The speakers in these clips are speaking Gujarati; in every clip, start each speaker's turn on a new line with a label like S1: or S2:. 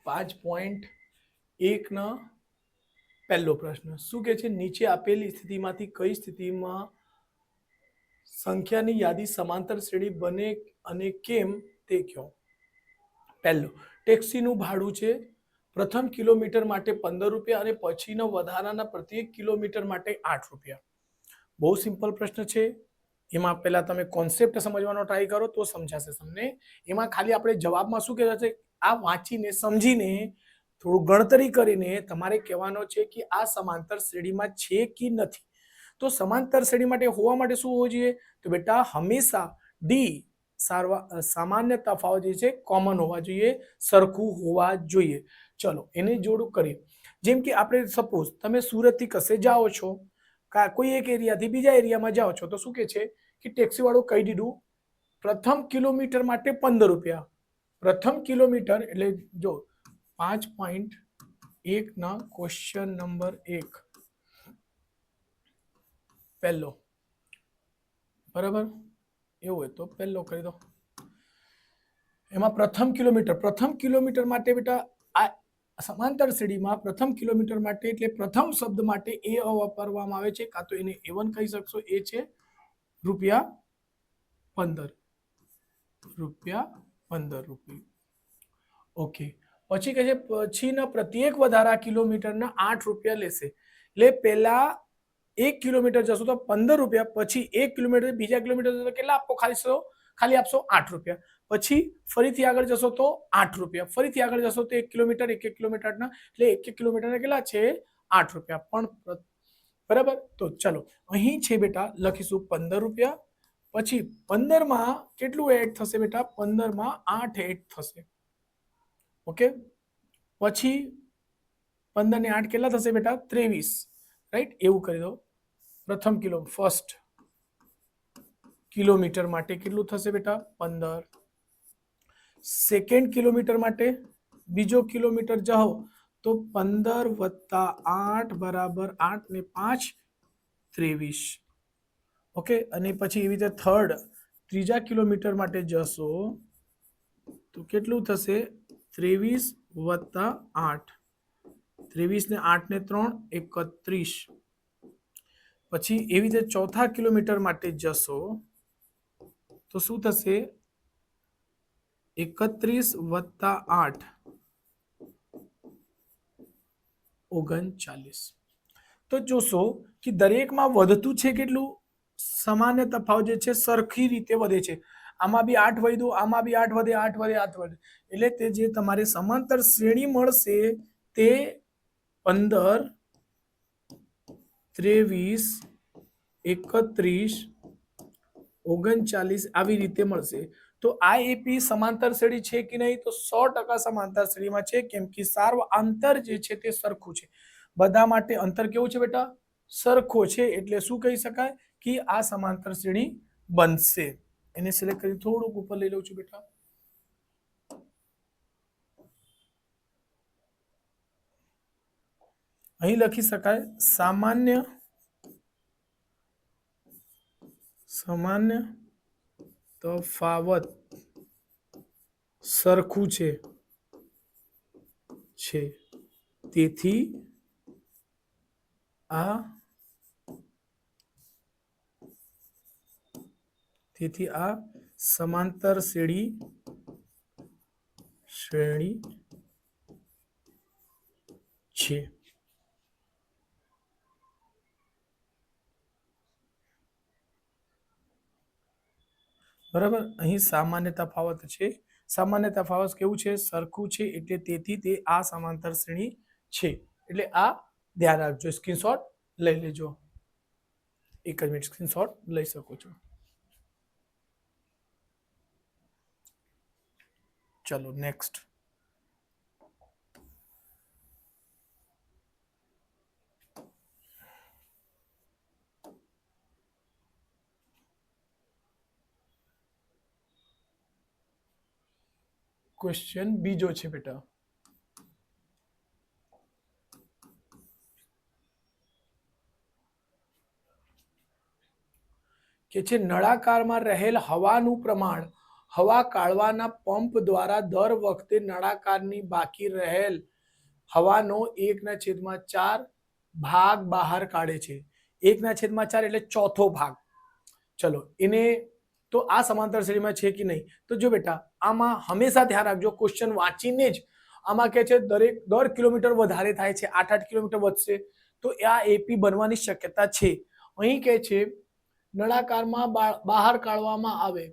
S1: 5.1 ના પહેલો પ્રશ્ન શું કહે છે? નીચે આપેલી સ્થિતિમાંથી કઈ સ્થિતિમાં સંખ્યાની યાદી સમાંતર શ્રેણી બને અને કેમ તે કહો. પહેલો, ટેક્સીનું ભાડું છે પ્રથમ કિલોમીટર માટે 15 રૂપિયા અને પછીનો વધારાના પ્રત્યેક કિલોમીટર માટે 8 રૂપિયા. બહુ સિમ્પલ પ્રશ્ન છે. એમાં પહેલા તમે કોન્સેપ્ટ સમજવાનો ટ્રાય કરો તો સમજાશે તમને. એમાં ખાલી આપણે જવાબમાં શું કહેતા છે, આ વાંચીને સમજીને થોડું ગણતરી કરીને તમારે કહેવાનો છે કે આ સમાંતર શ્રેણીમાં છે કે નથી. તો સમાંતર શ્રેણી માટે હોવા માટે શું હોવું જોઈએ? તો બેટા હંમેશા ડી સામાન્ય તફાવત જે છે કોમન હોવા જોઈએ, સરખું હોવા જોઈએ. ચલો એને જોડું કરીએ. જેમ કે આપણે સપોઝ તમે સુરતથી કશે જાઓ છો, કોઈ એક એરિયાથી બીજા એરિયામાં જાઓ છો, તો શું કે છે કે ટેક્સી વાળો કહી દીધું પ્રથમ કિલોમીટર માટે 15 રૂપિયા. પ્રથમ કિલોમીટર એટલે જો 5.1 ના ક્વેશ્ચન નંબર 1 પહેલો, બરાબર? એવું હોય તો પહેલો કરી દો. એમાં પ્રથમ કિલોમીટર માટે બેટા આ સમાંતર શ્રેણીમાં પ્રથમ કિલોમીટર માટે એટલે પ્રથમ શબ્દ માટે એ વાપરવામાં આવે છે, કાં તો એને A1 કહી શકશો. એ છે રૂપિયા 15. ઓકે. પછી કહે છે પછીના પ્રત્યેક વધારા કિલોમીટરના 8 રૂપિયા લેશે. એટલે પહેલા 1 કિલોમીટર જશો તો 15 રૂપિયા, પછી 1 કિલોમીટર બીજા કિલોમીટર જશો કેટલા આપો? ખાલી આપશો 8 રૂપિયા. પછી ફરીથી આગળ જશો તો 8 રૂપિયા, ફરીથી આગળ જશો તો 1 કિલોમીટરના એટલે 1 કિલોમીટરના કેટલા છે? 8 રૂપિયા. પણ બરાબર. તો ચલો અહીં છે બેટા લખીશું 15 રૂપિયા. પછી 15 માં કેટલું એડ થશે બેટા? 15 માં 8 એડ થશે. ઓકે. પછી 15 ને 8 કેટલા થશે બેટા? 23. રાઈટ? એવું કરી દો. પ્રથમ ફર્સ્ટ કિલોમીટર માટે કેટલું થશે બેટા? 15. સેકન્ડ કિલોમીટર માટે બીજો કિલોમીટર જાઓ તો 15 વત્તા 8 બરાબર 8 ને 5 23. ઓકે. અને પછી એવી રીતે ત્રીજા કિલોમીટર માટે જશો તો કેટલું થશે? 23 વત્તા 8, 23 ને 8 ને 3 31. પછી એવી રીતે ચોથા કિલોમીટર માટે જશો તો શું થશે? 31 વત્તા 8 39. તો જોશો કે દરેકમાં વધતું છે કેટલું? સામાન્ય તફાવત જે છે સરખી રીતે વધે છે. આમાં બી 8 વધ્યું, આમાં બી 8 વધે, 8 વધે, 8 વધે. એટલે તે જે તમારે સમાંતર શ્રેણી મળશે તે 15, 23, 31, 39 આવી રીતે મળશે. તો આ એપી સમાંતર શ્રેણી છે કે નહીં? તો 100% સમાંતર શ્રેણીમાં છે, કેમ કે સાર્વ આંતર જે છે તે સરખું છે. બધા માટે અંતર કેવું છે બેટા? સરખો છે. એટલે શું કહી શકાય કે આ સમાંતર શ્રેણી બનશે. એને સિલેક્ટ કરી થોડુંક ઉપર લઈ લઉં છું બેટા. અહીં લખી શકાય સામાન્ય તફાવત સરખું છે, તેથી આ સમાંતર શ્રેણી છે. બરાબર. અહીં સામાન્ય તફાવત છે. સામાન્ય તફાવત કેવું છે? સરખું છે. એટલે તેથી તે આ સમાંતર શ્રેણી છે. એટલે આ ધ્યાન રાખજો. સ્ક્રીનશોટ લઈ લેજો. એક જ મિનિટ, સ્ક્રીનશોટ લઈ શકો છો. ચલો નેક્સ્ટ. ક્વેશ્ચન બીજો છે બેટા. કે છે નળાકારમાં રહેલ હવાનું પ્રમાણ હવા કાઢવાના પંપ દ્વારા દર વખતે નળાકારની બાકી રહેલ હવાનો 1/4 ભાગ બહાર કાઢે છે. 1/4 એટલે ચોથો ભાગ. ચલો એને તો આ સમાંતર શ્રેણીમાં છે કે નહીં? તો જો બેટા આમાં હંમેશા ધ્યાન રાખજો, ક્વેશ્ચન વાંચીને જ આમાં કે છે દર કિલોમીટર વધારે થાય છે, 8 કિલોમીટર વધશે તો આ એપી બનવાની શક્યતા છે. અહીં કે છે નળાકારમાં બહાર કાઢવામાં આવે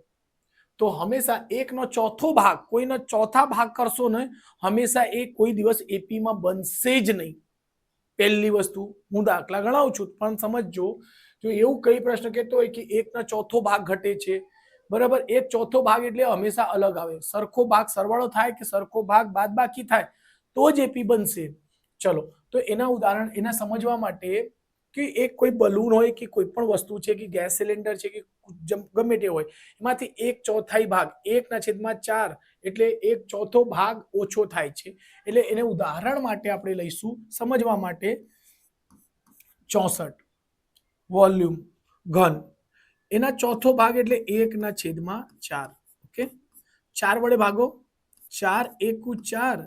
S1: તો હંમેશા 1/4 ભાગ, કોઈનો ચોથા ભાગ કરશો ને હંમેશા એ કોઈ દિવસ એપીમાં બનશે જ નહીં. પહેલી વસ્તુ હું દાખલા ગણાવું છું પણ સમજજો, જો એવું કઈ પ્રશ્ન કહેતો હોય કે 1/4 ભાગ ઘટે છે, બરાબર, 1/4 ભાગ એટલે હંમેશા અલગ આવે. સરખો ભાગ સરવાળો થાય કે સરખો ભાગ બાદબાકી થાય તો જ એપી બનશે. ચલો તો એના ઉદાહરણ એને સમજવા માટે કે એક કોઈ બલૂન હોય કે કોઈ પણ વસ્તુ છે કે ગેસ સિલિન્ડર છે કે ગમે તે હોય, એમાંથી 1/4 ભાગ 1/4 એટલે 1/4 ભાગ ઓછો થાય છે. એટલે એને ઉદાહરણ માટે આપણે લઈશું સમજવા માટે 64 વોલ્યુમ ઘન, એના ચોથો ભાગ એટલે 1/4. ઓકે, 4 વડે ભાગો, 4 એકુ 4,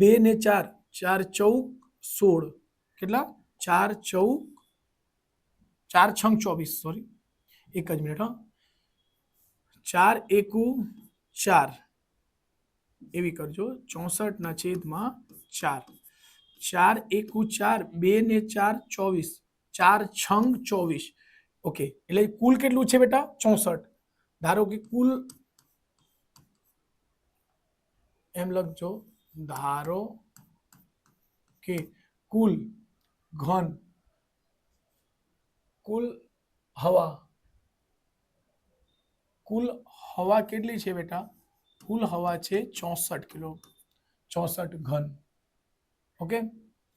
S1: 2 ને 4, 4 ચૌક 16, કેટલા? 4 ચૌક 4 છંગ 24, સોરી એક જ મિનિટ, 4 એકુ 4 એવી કરજો, 64/4, 4 એકુ 4, 2 ને 4 24, 4 છંગ 24. ઓકે, એટલે કુલ કેટલું છે બેટા? 64. ધારો કે કુલ એમ લખજો, ધારો કે કુલ ઘન, કુલ હવા કેટલી છે બેટા? કુલ હવા છે 64 કિલો, 64 ઘન. ઓકે,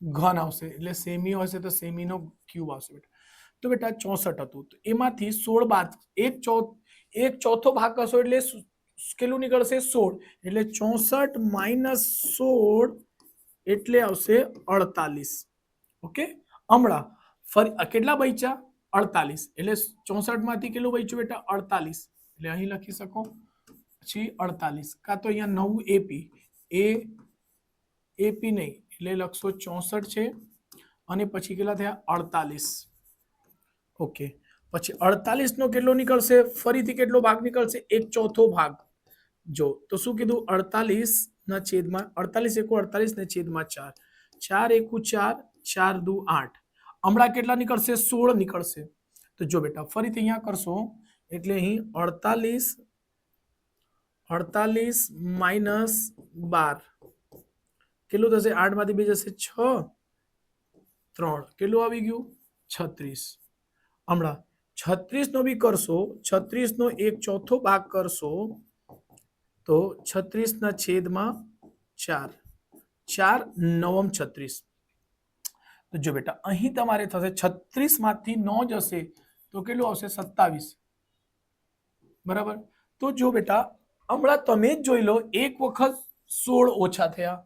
S1: ઘન આવશે એટલે સેમી હશે તો સેમીનો ક્યુબ આવશે બેટા. તો બેટા 64 હતું તો એમાંથી 16 બાદ એક ચોથો ભાગ કરશો એટલે કેટલું નીકળશે? 16. એટલે 64 - 16 એટલે આવશે 48. ઓકે, હમણાં ફરી કેટલા બચ્યા? 48. એટલે 64 માંથી કેટલું બચ્યું બેટા? 48. એટલે અહીં લખી શકો પછી 48, કાં તો અહીંયા નવું એપી નહીં એટલે લખશો 64 છે અને પછી કેટલા થયા? 48. ઓકે, પછી 48 નો કેટલો નીકળશે? ફરીથી કેટલો ભાગ નીકળશે? 1/4 ભાગ. જો તો શું કીધું? 48 એકુ 48 ને છેદમાં 4, 4 એકુ 4, 4 દુ 8. હમણાં કેટલા નીકળશે? 16 નીકળશે. તો જો બેટા ફરીથી અહીંયા કરશો એટલે અહીં 48 માઇનસ 12 કેટલું થશે? 8 માંથી 2 જશે 6, 3 કેટલું આવી ગયું? 36. હમણાં 36 નો બી કરશો, 36 નો 1/4 ભાગ કરશો તો 36/4, 4 9 36. તો જો બેટા અહીં તમારે થશે 36 માંથી 9 જશે તો કેટલું આવશે? 27. બરાબર. તો જો બેટા હમણાં તમે જ જોઈ લો, એક વખત 16 ઓછા થયા,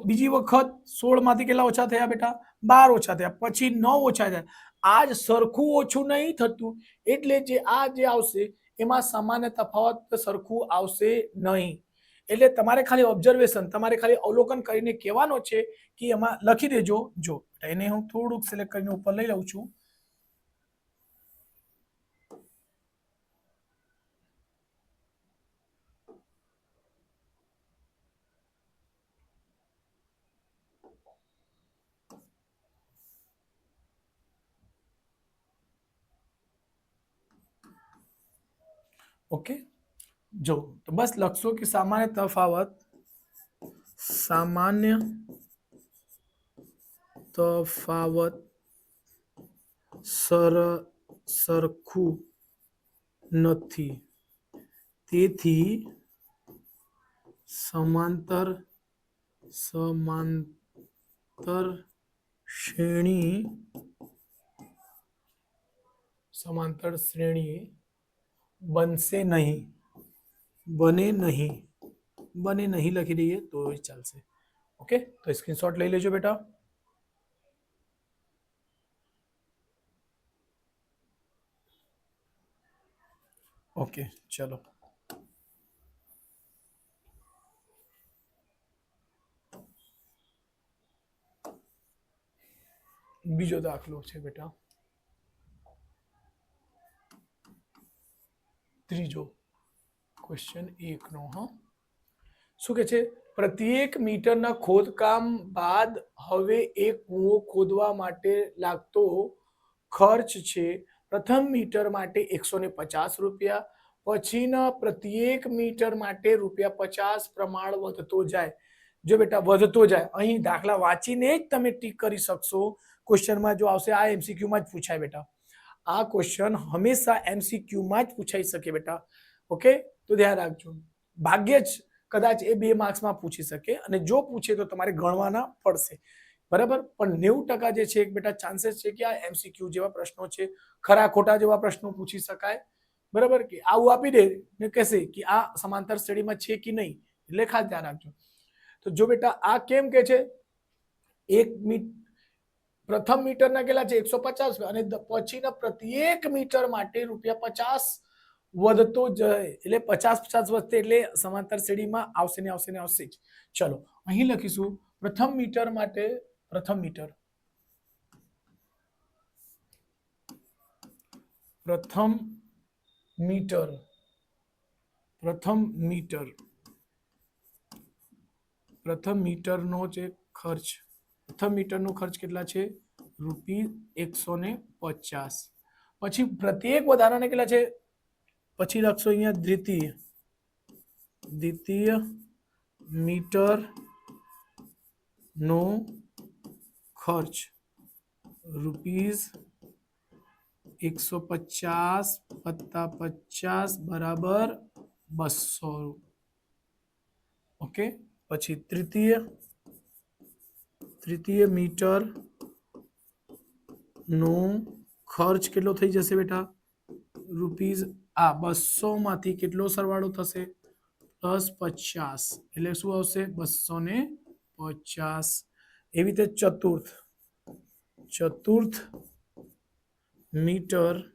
S1: બીજી વખત 16 માંથી કેટલા ઓછા થયા બેટા? 12 ઓછા થયા, પછી 9 ઓછા થયા. આજ સરખું ઓછું નહીં થતું એટલે જે આવશે એમાં સામાન્ય તફાવત સરખું આવશે નહીં. એટલે તમારે ખાલી ઓબ્ઝર્વેશન, તમારે ખાલી અવલોકન કરીને કહેવાનો છે કે એમાં લખી દેજો. જો એને હું થોડુંક સિલેક્ટ કરીને ઉપર લઈ લઉં છું. ઓકે, જો તો બસ લખશો કે સામાન્ય તફાવત સરખું નથી, તેથી સમાંતર શ્રેણી બનશે નહીં, બને નહીં લખી દઈએ તો ચાલશે. ઓકે, તો સ્ક્રીનશોટ લઈ લેજો બેટા. ઓકે, ચલો બીજો દાખલો છે બેટા, ત્રીજો ક્વેશ્ચન 1 નો. હા, શું કે છે? પ્રત્યેક મીટરના ખોદકામ બાદ હવે એક કૂવો ખોદવા માટે લાગતો ખર્ચ છે પ્રથમ મીટર માટે 150 રૂપિયા, પછીના પ્રત્યેક મીટર માટે ₹50 પ્રમાણ વધતો જાય. જો બેટા વધતો જાય, અહીં દાખલા વાંચીને જ તમે ટીક કરી શકશો. ક્વેશ્ચનમાં જો આવશે આ એમસીક્યુમાં જ પૂછાય બેટા, આ ક્વેશ્ચન હંમેશા એમસીક્યુમાં જ પૂછાઈ શકે બેટા. ઓકે, તો ધ્યાન રાખજો. ભાગ્ય જ કદાચ એ 2 માર્ક્સમાં પૂછી શકે, અને જો પૂછે તો તમારે ગણવાના પડશે, બરાબર. પણ 90% જે છે એક બેટા ચાન્સીસ છે કે આ એમસીક્યુ જેવા પ્રશ્નો છે, ખરા ખોટા જેવા પ્રશ્નો પૂછી શકાય, બરાબર. કે આવું આપી દે ને કહેશે કે આ સમાંતર શ્રેણીમાં છે કે નહીં, એટલે ખાસ ધ્યાન રાખજો. તો જો બેટા આ કેમ કે છે, પ્રથમ મીટરના કેટલા છે 150, અને પછીના પ્રત્યેક મીટર માટે ₹50 વધતો જાય, એટલે 50 વધશે એટલે સમાંતર શ્રેણીમાં આવશે ને આવશે ને આવશે જ. ચલો અહીં લખીશું પ્રથમ મીટર માટે, પ્રથમ મીટર નો જે ખર્ચ, પ્રથમ મીટરનો ખર્ચ કેટલા છે? ₹150. પછી પ્રત્યેક વધારાના કેટલા છે? પછી લખશો અહીંયા દ્વિતીય મીટર નો ખર્ચ ₹150 + 50 = 200. ઓકે, પછી તૃતીય મીટર નો ખર્ચ કેટલો થઈ જશે બેટા? ₹200 માંથી કેટલો સરવાળો થશે? +50, એટલે શું આવશે? 250. એવી રીતે ચતુર્થ મીટરનો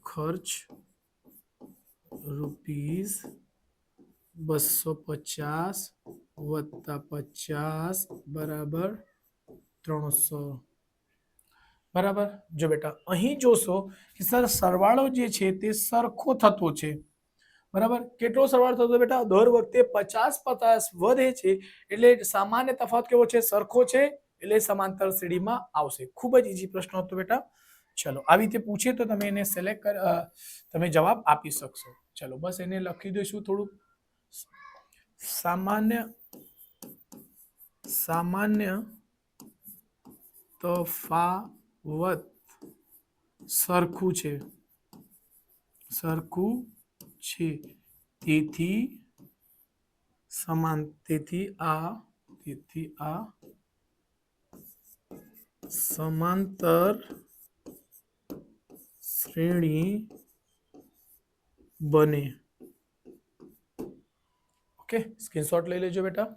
S1: ખર્ચ ₹250 + 50 = 300. બરાબર. જો બેટા અહીં જોશો કે સર સરવાળો જે છે તે સરખો થતો છે, બરાબર. કેટલો સરવાળો થતો બેટા? દર વખતે 50 વધે છે, એટલે સામાન્ય તફાવત કેવો છે? સરખો છે, એટલે સમાંતર શ્રેણીમાં આવશે. ખૂબ જ ઈઝી પ્રશ્ન હતો બેટા. ચલો આવી રીતે પૂછે તો તમે એને સિલેક્ટ તમે જવાબ આપી શકશો. ચલો બસ એને લખી દઈશું થોડુંક. સામાન્ય તફાવત સરખું છે, તેથી આ સમાંતર શ્રેણી બને. ઓકે, સ્ક્રીનશોટ લઈ લેજો બેટા.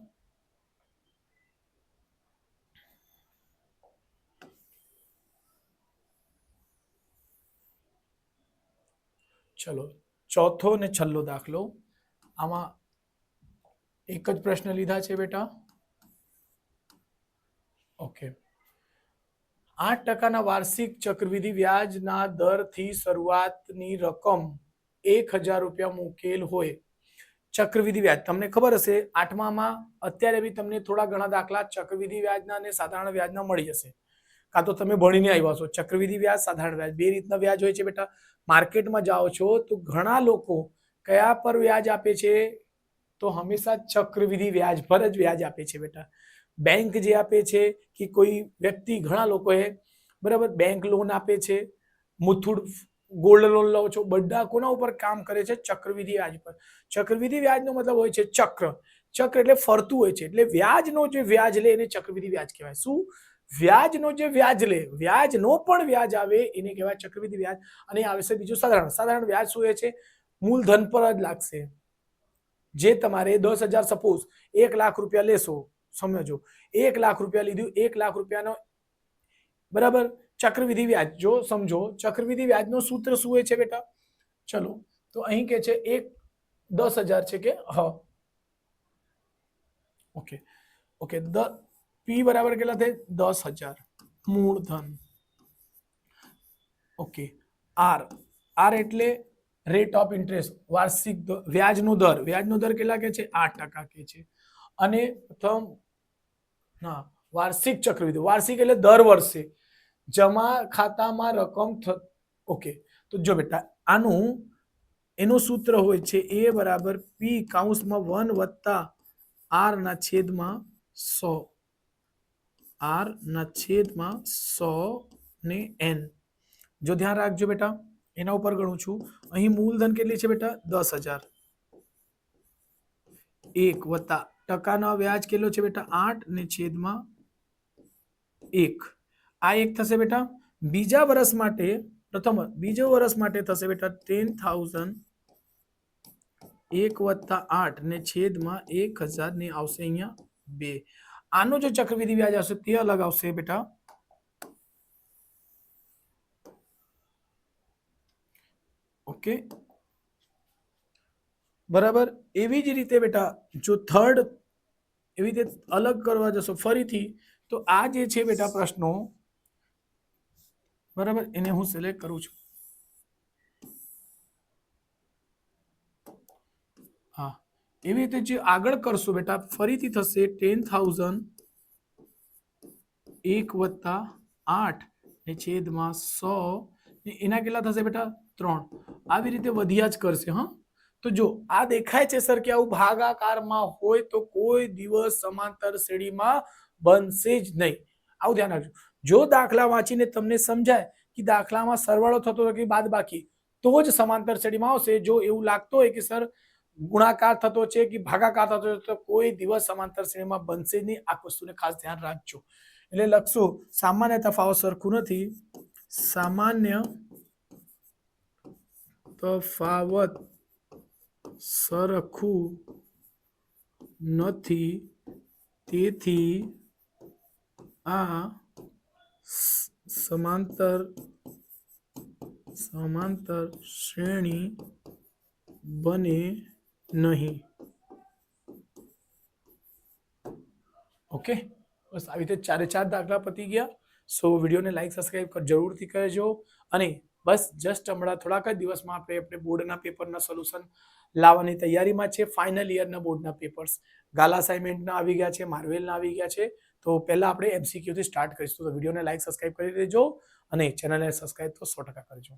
S1: ચલો ચોથો ને છેલ્લો દાખલો. આમાં એક જ પ્રશ્ન લીધા છે બેટા. ઓકે, 8% વાર્ષિક ચક્રવૃદ્ધિ વ્યાજના દરથી શરૂઆતની રકમ ₹1000 મૂકેલ હોય. ચક્રવૃદ્ધિ વ્યાજ તમને ખબર હશે, 8મામાં અત્યારે બી તમને થોડા ઘણા દાખલા ચક્રવૃદ્ધિ વ્યાજના અને સાધારણ વ્યાજના મળી જશે, કાં તો તમે ભણીને આવ્યા છો. ચક્રવૃદ્ધિ વ્યાજ, સાધારણ વ્યાજ, બે રીતના વ્યાજ હોય છે બેટા. માર્કેટમાં જાઓ છો તો ઘણા લોકો કયા પર વ્યાજ આપે છે? તો હંમેશા ચક્રવૃદ્ધિ વ્યાજ પર જ વ્યાજ આપે છે બેટા. બેંક જે આપે છે કે કોઈ વ્યક્તિ, ઘણા લોકોએ બરાબર બેંક લોન આપે છે, મુથુટ ગોલ્ડ લોન લો છો, બધા કોના ઉપર કામ કરે છે? ચક્રવૃદ્ધિ વ્યાજ પર. ચક્રવૃદ્ધિ વ્યાજનો મતલબ હોય છે ચક્ર. ચક્ર એટલે ફરતું હોય છે, એટલે વ્યાજનો જે વ્યાજ લે એને ચક્રવૃદ્ધિ વ્યાજ કહેવાય. શું? વ્યાજનો જે વ્યાજ લે, વ્યાજનો પણ વ્યાજ આવે એને કહેવાય ચક્રવૃદ્ધિ વ્યાજ. અને આવે છે બીજું સાધારણ વ્યાજ. શું છે? મૂલધન પર જ લાગશે. જે તમારે 10,000 સપોઝ ₹1,00,000 લેશો, સમજો 1 લાખ રૂપિયા લીધું, 1 લાખ રૂપિયાનો બરાબર ચક્રવૃદ્ધિ વ્યાજ. જો સમજો ચક્રવૃદ્ધિ વ્યાજનું સૂત્ર શું હોય છે બેટા? ચલો તો અહીં કે છે 10,000 છે કે ઓકે ઓકે પી બરાબર કેટલા થાય? 10,000 મૂળધન. ઓકે આર એટલે રેટ ઓફ ઇન્ટરેસ્ટ, વાર્ષિક વ્યાજનો દર. વ્યાજનો દર કેટલા કે છે? 8% કે છે. અને પ્રથમ વાર્ષિક ચક્રવૃદ્ધિ. વાર્ષિક એટલે દર વર્ષે જમા ખાતામાં રકમ ઓકે તો જો બેટા આનું એનું સૂત્ર હોય છે એ બરાબર પી કૌંસમાં 1 વત્તા આર ના છેદમાં 100. આર ના છેદમાં 100 ને એન. જો ધ્યાન રાખજો બેટા, એના ઉપર ગણું છું. અહીં મૂલધન કેટલી છે બેટા? 10,000. 1 વત્તા ટકાનો વ્યાજ કેટલો છે બેટા? 8 ને છેદમાં 1. આ 1 થશે બેટા. બીજા વર્ષ માટે બીજો વર્ષ માટે થશે બેટા 10,000. 1 વત્તા 8 ને છેદમાં 1,000 ને આવશે અહીંયા 2. આનો જો ચક્રવૃદ્ધિ વ્યાજ આવશે તે અલગ આવશે બેટા. ઓકે બરાબર. એવી જ રીતે બેટા જો થર્ડ એવી રીતે અલગ કરવા જશો ફરીથી તો આ જે છે બેટા પ્રશ્નો બરાબર એને હું સિલેક્ટ કરું છું. હા એવી રીતે જે આગળ કરશો બેટા ફરીથી થશે 10,000 1 વત્તા 8 ને છેદમાં 100 એના કેટલા થશે બેટા? 3. આવી રીતે વધ્યા જ કરશે. હા તો જો આ દેખાય છે સર કે આવું ભાગાકારમાં હોય તો કોઈ દિવસ સમાંતર શ્રેણીમાં બનશે જ નહીં. આવું ધ્યાન રાખજો. જો દાખલા વાંચીને તમને સમજાય કે દાખલામાં સરવાળો થતો હોય કે બાદબાકી તો જ સમાંતર શ્રેણીમાં આવશે. જો એવું લાગતું હોય કે સર ગુણાકાર થતો છે કે ભાગાકાર થતો છે તો કોઈ દિવસ સમાંતર શ્રેણીમાં બનશે નહીં. આ વસ્તુને ખાસ ધ્યાન રાખજો. એટલે લખશું સામાન્ય તફાવત સરખું નથી. સામાન્ય તફાવત સરખું નથી તેથી આ સમાંતર શ્રેણી બને નહીં. ઓકે બસ આવી રીતે 4 દાખલા પતી ગયા. સો વિડીયોને લાઈક સબસ્ક્રાઇબ જરૂરથી કરજો. અને બસ જસ્ટ હમણાં થોડાક જ દિવસમાં આપણે બોર્ડના પેપરના સોલ્યુશન લાવવાની તૈયારીમાં છે. ફાઇનલ યરના બોર્ડના પેપર્સ ગાલા અસાઇનમેન્ટના આવી ગયા છે, માર્વેલના આવી ગયા છે. તો પહેલા આપણે MCQ થી સ્ટાર્ટ કરીશું. તો વિડીયોને લાઈક સબસ્ક્રાઇબ કરી દેજો અને ચેનલને સબસ્ક્રાઇબ તો 100% કરજો.